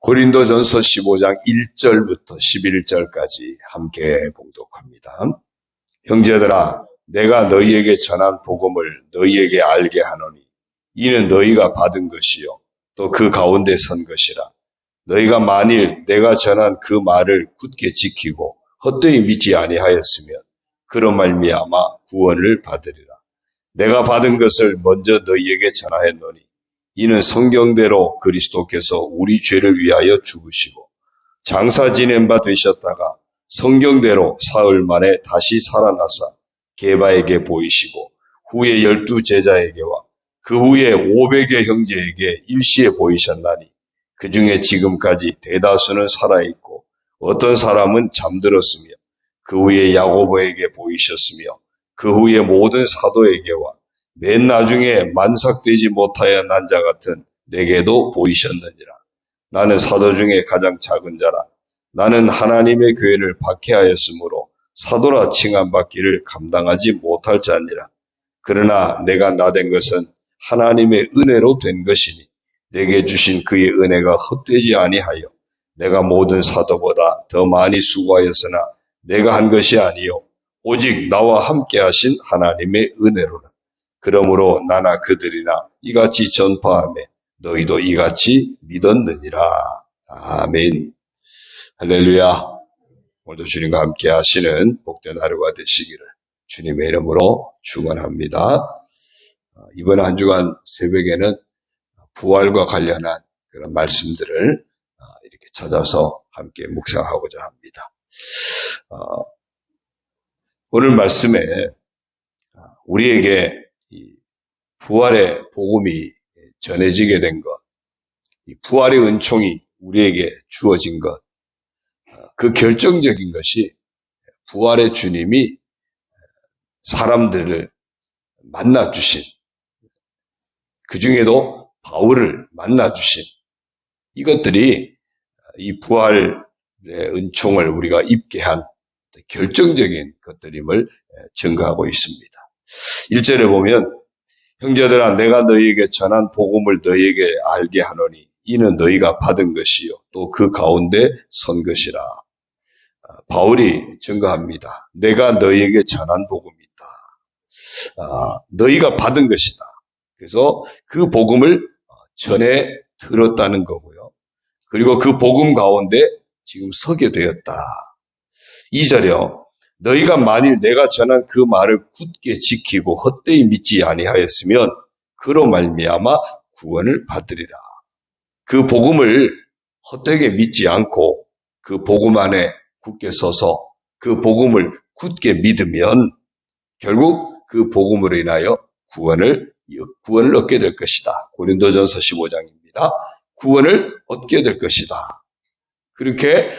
고린도전서 15장 1절부터 11절까지 함께 봉독합니다. 형제들아, 내가 너희에게 전한 복음을 너희에게 알게 하노니 이는 너희가 받은 것이요 또 그 가운데 선 것이라. 너희가 만일 내가 전한 그 말을 굳게 지키고 헛되이 믿지 아니하였으면 그로 말미암아 구원을 받으리라. 내가 받은 것을 먼저 너희에게 전하였노니 이는 성경대로 그리스도께서 우리 죄를 위하여 죽으시고 장사 지낸 바 되셨다가 성경대로 사흘 만에 다시 살아나사 게바에게 보이시고 후에 12 제자에게와 그 후에 500여 형제에게 일시에 보이셨나니 그 중에 지금까지 대다수는 살아있고 어떤 사람은 잠들었으며 그 후에 야고보에게 보이셨으며 그 후에 모든 사도에게와 맨 나중에 만삭되지 못하여 난 자 같은 내게도 보이셨느니라. 나는 사도 중에 가장 작은 자라. 나는 하나님의 교회를 박해하였으므로 사도라 칭함받기를 감당하지 못할 자니라. 그러나 내가 나된 것은 하나님의 은혜로 된 것이니 내게 주신 그의 은혜가 헛되지 아니하여 내가 모든 사도보다 더 많이 수고하였으나 내가 한 것이 아니요 오직 나와 함께 하신 하나님의 은혜로라. 그러므로 나나 그들이나 이같이 전파하며 너희도 이같이 믿었느니라. 아멘. 할렐루야. 오늘도 주님과 함께 하시는 복된 하루가 되시기를 주님의 이름으로 축원합니다. 이번 한 주간 새벽에는 부활과 관련한 그런 말씀들을 이렇게 찾아서 함께 묵상하고자 합니다. 오늘 말씀에 우리에게 이 부활의 복음이 전해지게 된 것, 이 부활의 은총이 우리에게 주어진 것, 그 결정적인 것이 부활의 주님이 사람들을 만나주신, 그 중에도 바울을 만나주신 이것들이 이 부활의 은총을 우리가 입게 한 결정적인 것들임을 증거하고 있습니다. 1절에 보면 형제들아 내가 너희에게 전한 복음을 너희에게 알게 하노니 이는 너희가 받은 것이요 또 그 가운데 선 것이라. 바울이 증거합니다. 내가 너희에게 전한 복음이다. 너희가 받은 것이다. 그래서 그 복음을 전해 들었다는 거고요. 그리고 그 복음 가운데 지금 서게 되었다. 2절이요. 너희가 만일 내가 전한 그 말을 굳게 지키고 헛되이 믿지 아니하였으면 그로 말미암아 구원을 받으리라. 그 복음을 헛되게 믿지 않고 그 복음 안에 굳게 서서 그 복음을 굳게 믿으면 결국 그 복음으로 인하여 구원을 얻게 될 것이다. 고린도전서 15장입니다. 구원을 얻게 될 것이다. 그렇게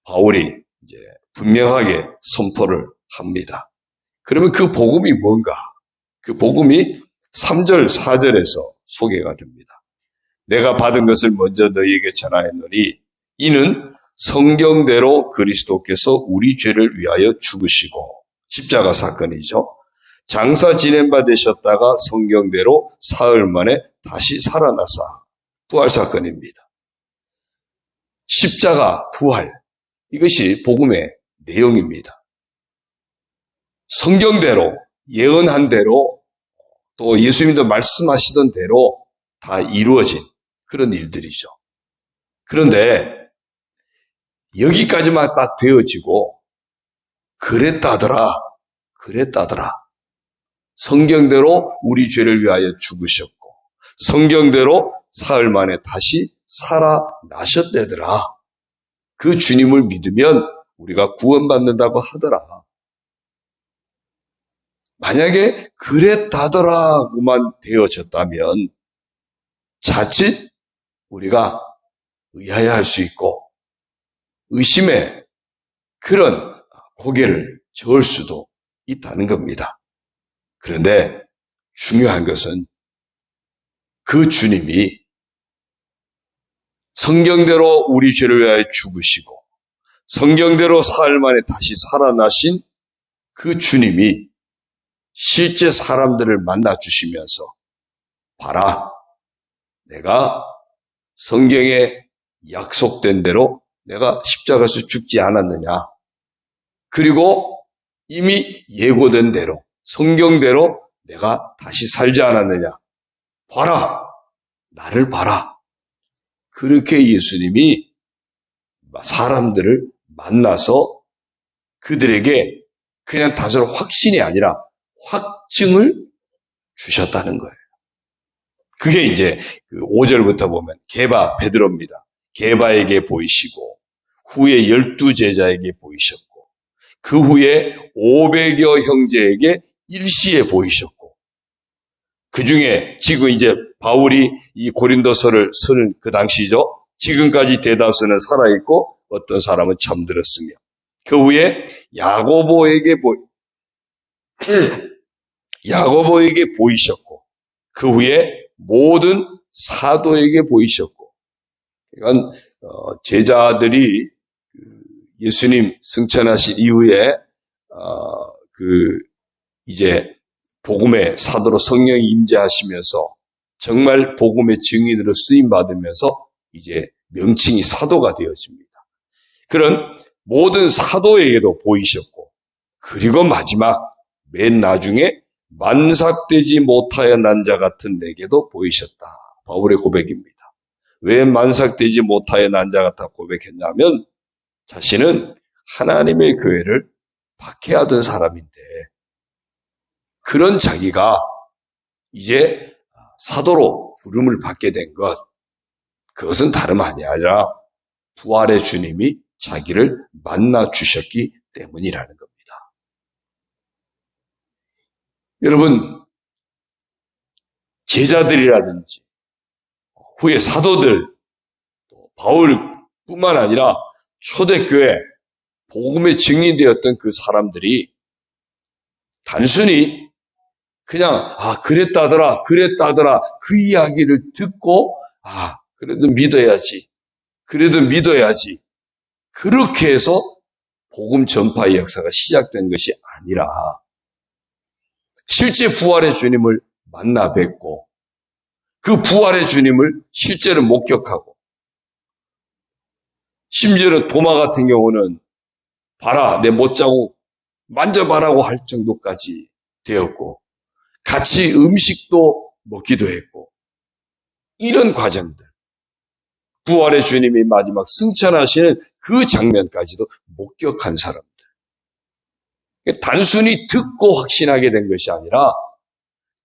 바울이 이제 분명하게 선포를 합니다. 그러면 그 복음이 뭔가? 그 복음이 3절, 4절에서 소개가 됩니다. 내가 받은 것을 먼저 너희에게 전하였노니 이는 성경대로 그리스도께서 우리 죄를 위하여 죽으시고 십자가 사건이죠. 장사 지낸 바 되셨다가 성경대로 사흘 만에 다시 살아나사 부활 사건입니다. 십자가 부활 이것이 복음의 내용입니다. 성경대로 예언한 대로 또 예수님도 말씀하시던 대로 다 이루어진 그런 일들이죠. 그런데 여기까지만 딱 되어지고 그랬다더라. 성경대로 우리 죄를 위하여 죽으셨고 성경대로 사흘 만에 다시 살아나셨대더라. 그 주님을 믿으면 우리가 구원받는다고 하더라. 만약에 그랬다더라고만 되어졌다면 자칫 우리가 의아해할 수 있고 의심의 그런 고개를 저을 수도 있다는 겁니다. 그런데 중요한 것은 그 주님이 성경대로 우리 죄를 위하여 죽으시고 성경대로 사흘 만에 다시 살아나신 그 주님이 실제 사람들을 만나주시면서 봐라, 내가 성경에 약속된 대로 내가 십자가에서 죽지 않았느냐. 그리고 이미 예고된 대로 성경대로 내가 다시 살지 않았느냐. 봐라. 나를 봐라. 그렇게 예수님이 사람들을 만나서 그들에게 그냥 단순한 확신이 아니라 확증을 주셨다는 거예요. 그게 이제 5절부터 보면 게바 베드로입니다. 게바에게 보이시고 후에 12제자에게 보이셨고 그 후에 500여 형제에게 일시에 보이셨고 그 중에 지금 이제 바울이 이 고린도서를 쓰는 그 당시죠. 지금까지 대다수는 살아있고 어떤 사람은 잠들었으며 그 후에 야고보에게 보이셨고 그 후에 모든 사도에게 보이셨고 그러니까 제자들이 예수님 승천하신 이후에 이제 복음의 사도로 성령이 임재하시면서 정말 복음의 증인으로 쓰임 받으면서 이제 명칭이 사도가 되어집니다. 그런 모든 사도에게도 보이셨고 그리고 마지막 맨 나중에 만삭되지 못하여 난 자 같은 내게도 보이셨다. 바울의 고백입니다. 왜 만삭되지 못하여 난 자 같아 고백했냐면 자신은 하나님의 교회를 박해하던 사람인데 그런 자기가 이제 사도로 부름을 받게 된 것, 그것은 다름 아니라 부활의 주님이 자기를 만나 주셨기 때문이라는 겁니다. 여러분, 제자들이라든지 후에 사도들, 바울뿐만 아니라 초대교회 복음의 증인되었던 그 사람들이 단순히 그냥 그랬다더라 그 이야기를 듣고 그래도 믿어야지 그렇게 해서 복음 전파의 역사가 시작된 것이 아니라 실제 부활의 주님을 만나 뵙고 그 부활의 주님을 실제로 목격하고 심지어는 도마 같은 경우는 봐라 내 못자국 만져봐라고 할 정도까지 되었고 같이 음식도 먹기도 했고 이런 과정들 부활의 주님이 마지막 승천하시는 그 장면까지도 목격한 사람들 단순히 듣고 확신하게 된 것이 아니라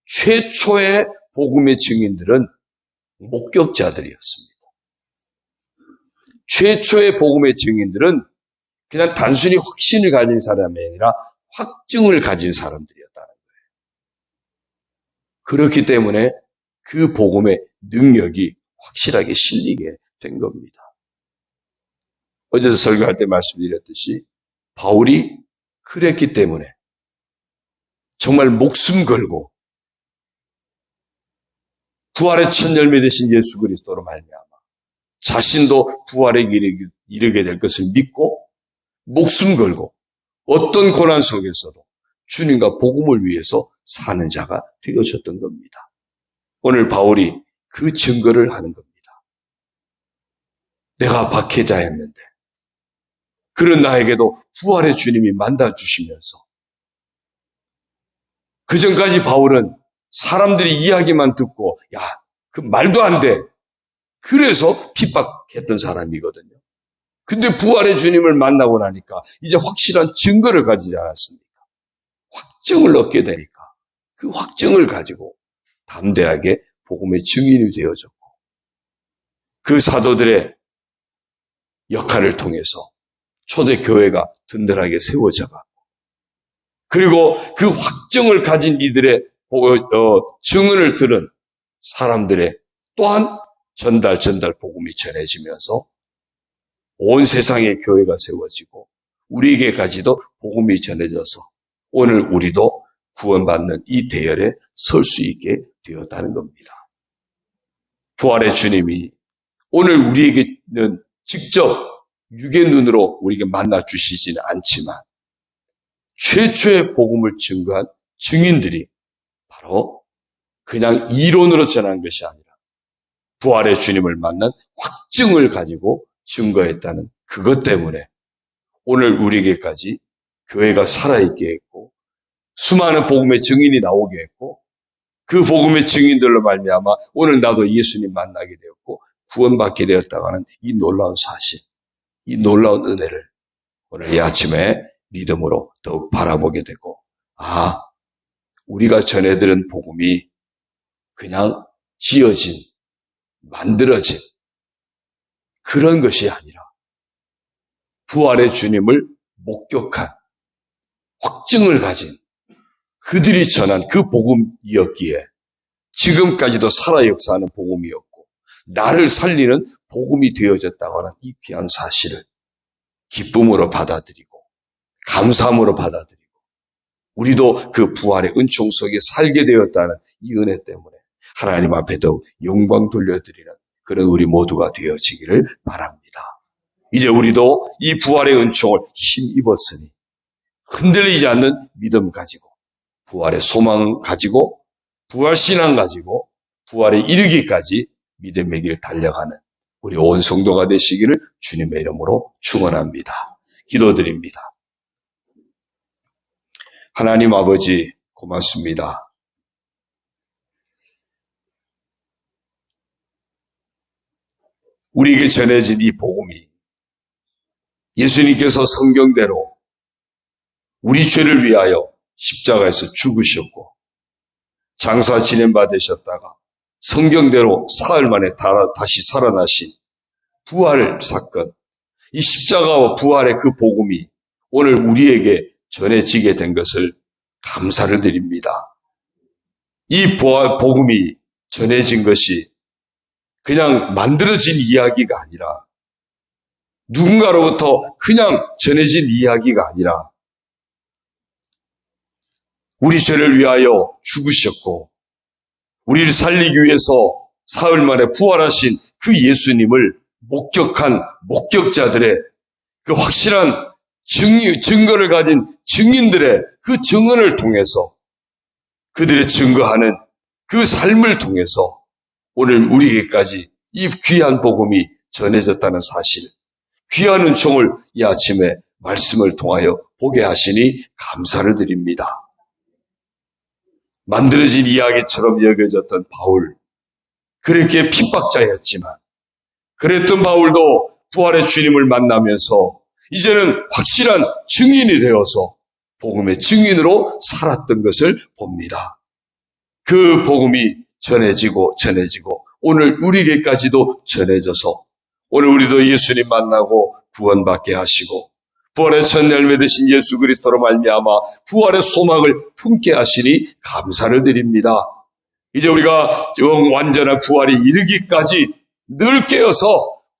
최초의 복음의 증인들은 목격자들이었습니다. 최초의 복음의 증인들은 그냥 단순히 확신을 가진 사람이 아니라 확증을 가진 사람들이었다는 거예요. 그렇기 때문에 그 복음의 능력이 확실하게 실리게 된 겁니다. 어제도 설교할 때 말씀드렸듯이 바울이 그랬기 때문에 정말 목숨 걸고 부활의 첫 열매 되신 예수 그리스도로 말미암아 자신도 부활에 이르게 될 것을 믿고 목숨 걸고 어떤 고난 속에서도 주님과 복음을 위해서 사는 자가 되어졌던 겁니다. 오늘 바울이 그 증거를 하는 겁니다. 내가 박해자였는데 그런 나에게도 부활의 주님이 만나주시면서 그 전까지 바울은 사람들이 이야기만 듣고 그 말도 안 돼. 그래서 핍박했던 사람이거든요. 근데 부활의 주님을 만나고 나니까 이제 확실한 증거를 가지지 않았습니까? 확증을 얻게 되니까 그 확증을 가지고 담대하게 복음의 증인이 되어졌고 그 사도들의 역할을 통해서 초대교회가 든든하게 세워져가고 그리고 그 확증을 가진 이들의 증언을 들은 사람들의 또한 전달 복음이 전해지면서 온 세상의 교회가 세워지고 우리에게까지도 복음이 전해져서 오늘 우리도 구원받는 이 대열에 설 수 있게 되었다는 겁니다. 부활의 주님이 오늘 우리에게는 직접 육의 눈으로 우리에게 만나 주시지는 않지만 최초의 복음을 증거한 증인들이 바로 그냥 이론으로 전한 것이 아니라 부활의 주님을 만난 확증을 가지고 증거했다는 그것 때문에 오늘 우리에게까지 교회가 살아있게 했고 수많은 복음의 증인이 나오게 했고 그 복음의 증인들로 말미암아 오늘 나도 예수님 만나게 되었고 구원받게 되었다고 하는 이 놀라운 사실, 이 놀라운 은혜를 오늘 이 아침에 믿음으로 더욱 바라보게 되고 우리가 전해들은 복음이 그냥 지어진, 만들어진 그런 것이 아니라 부활의 주님을 목격한 확증을 가진 그들이 전한 그 복음이었기에 지금까지도 살아 역사하는 복음이었고 나를 살리는 복음이 되어졌다고 하는 이 귀한 사실을 기쁨으로 받아들이고 감사함으로 받아들이고 우리도 그 부활의 은총 속에 살게 되었다는 이 은혜 때문에 하나님 앞에 더욱 영광 돌려드리는 그런 우리 모두가 되어지기를 바랍니다. 이제 우리도 이 부활의 은총을 힘입었으니 흔들리지 않는 믿음 가지고 부활의 소망 가지고 부활 신앙 가지고 부활에 이르기까지 믿음의 길 달려가는 우리 온 성도가 되시기를 주님의 이름으로 축원합니다. 기도드립니다. 하나님 아버지 고맙습니다. 우리에게 전해진 이 복음이 예수님께서 성경대로 우리 죄를 위하여 십자가에서 죽으셨고 장사 진행받으셨다가 성경대로 사흘 만에 다시 살아나신 부활 사건, 이 십자가와 부활의 그 복음이 오늘 우리에게 전해지게 된 것을 감사를 드립니다. 이 부활 복음이 전해진 것이 그냥 만들어진 이야기가 아니라 누군가로부터 그냥 전해진 이야기가 아니라 우리 죄를 위하여 죽으셨고 우리를 살리기 위해서 사흘 만에 부활하신 그 예수님을 목격한 목격자들의 그 확실한 증거를 가진 증인들의 그 증언을 통해서 그들의 증거하는 그 삶을 통해서 오늘 우리에게까지 이 귀한 복음이 전해졌다는 사실, 귀한 은총을 이 아침에 말씀을 통하여 보게 하시니 감사를 드립니다. 만들어진 이야기처럼 여겨졌던 바울, 그렇게 핍박자였지만 그랬던 바울도 부활의 주님을 만나면서 이제는 확실한 증인이 되어서 복음의 증인으로 살았던 것을 봅니다. 그 복음이 전해지고 오늘 우리에게까지도 전해져서 오늘 우리도 예수님 만나고 구원받게 하시고 부활의 첫 열매 되신 예수 그리스도로 말미암아 부활의 소망을 품게 하시니 감사를 드립니다. 이제 우리가 완전한 부활에 이르기까지 늘 깨어서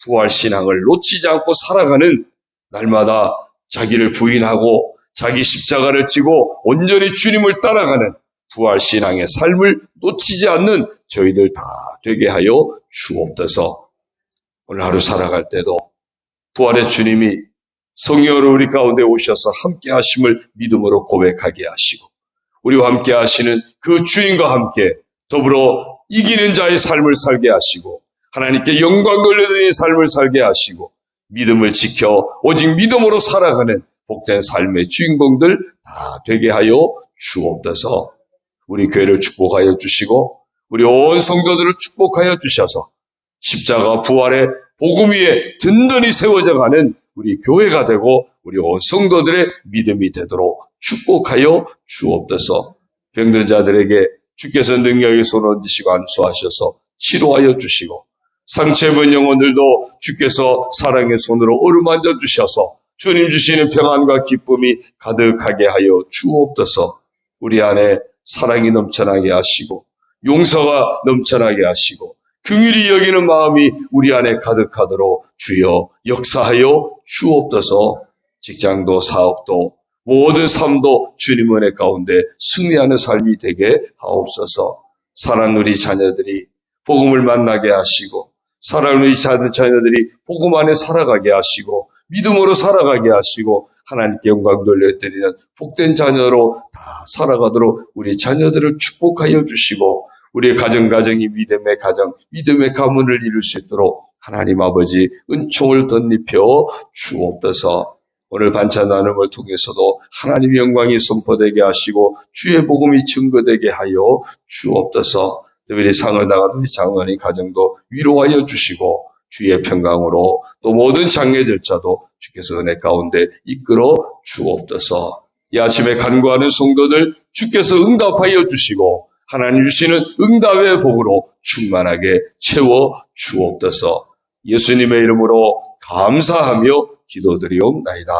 부활 신앙을 놓치지 않고 살아가는 날마다 자기를 부인하고 자기 십자가를 지고 온전히 주님을 따라가는 부활 신앙의 삶을 놓치지 않는 저희들 다 되게 하여 주옵소서. 오늘 하루 살아갈 때도 부활의 주님이 성령으로 우리 가운데 오셔서 함께 하심을 믿음으로 고백하게 하시고 우리와 함께 하시는 그 주님과 함께 더불어 이기는 자의 삶을 살게 하시고 하나님께 영광 돌려드리는 삶을 살게 하시고 믿음을 지켜 오직 믿음으로 살아가는 복된 삶의 주인공들 다 되게 하여 주옵소서. 우리 교회를 축복하여 주시고 우리 온 성도들을 축복하여 주셔서 십자가 부활의 복음 위에 든든히 세워져가는 우리 교회가 되고 우리 온 성도들의 믿음이 되도록 축복하여 주옵소서. 병든 자들에게 주께서 능력의 손을 얹으시고 안수하셔서 치료하여 주시고 상처 입은 영혼들도 주께서 사랑의 손으로 어루만져 주셔서 주님 주시는 평안과 기쁨이 가득하게 하여 주옵소서. 우리 안에 사랑이 넘쳐나게 하시고 용서가 넘쳐나게 하시고 긍휼히 여기는 마음이 우리 안에 가득하도록 주여 역사하여 주옵소서. 직장도 사업도 모든 삶도 주님 은혜 가운데 승리하는 삶이 되게 하옵소서. 사랑하는 우리 자녀들이 복음을 만나게 하시고 사랑하는 우리 자녀들이 복음 안에 살아가게 하시고 믿음으로 살아가게 하시고 하나님께 영광 돌려드리는 복된 자녀로 다 살아가도록 우리 자녀들을 축복하여 주시고 우리의 가정이 믿음의 가정, 믿음의 가문을 이룰 수 있도록 하나님 아버지 은총을 덧입혀 주옵소서. 오늘 반찬 나눔을 통해서도 하나님의 영광이 선포되게 하시고 주의 복음이 증거되게 하여 주옵소서. 특별히 상을 당한 우리 장로님 가정도 위로하여 주시고 주의 평강으로 또 모든 장례 절차도 주께서 은혜 가운데 이끌어 주옵소서. 이 아침에 간구하는 성도들 주께서 응답하여 주시고 하나님 주시는 응답의 복으로 충만하게 채워 주옵소서. 예수님의 이름으로 감사하며 기도드리옵나이다.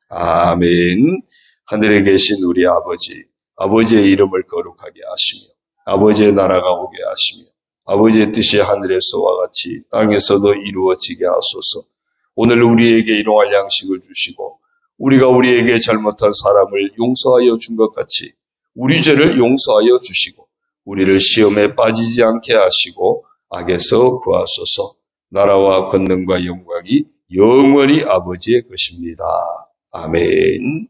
아멘. 하늘에 계신 우리 아버지, 아버지의 이름을 거룩하게 하시며 아버지의 나라가 오게 하시며 아버지의 뜻이 하늘에서와 같이 땅에서도 이루어지게 하소서. 오늘 우리에게 일용할 양식을 주시고 우리가 우리에게 잘못한 사람을 용서하여 준 것 같이 우리 죄를 용서하여 주시고 우리를 시험에 빠지지 않게 하시고 악에서 구하소서. 나라와 권능과 영광이 영원히 아버지의 것입니다. 아멘.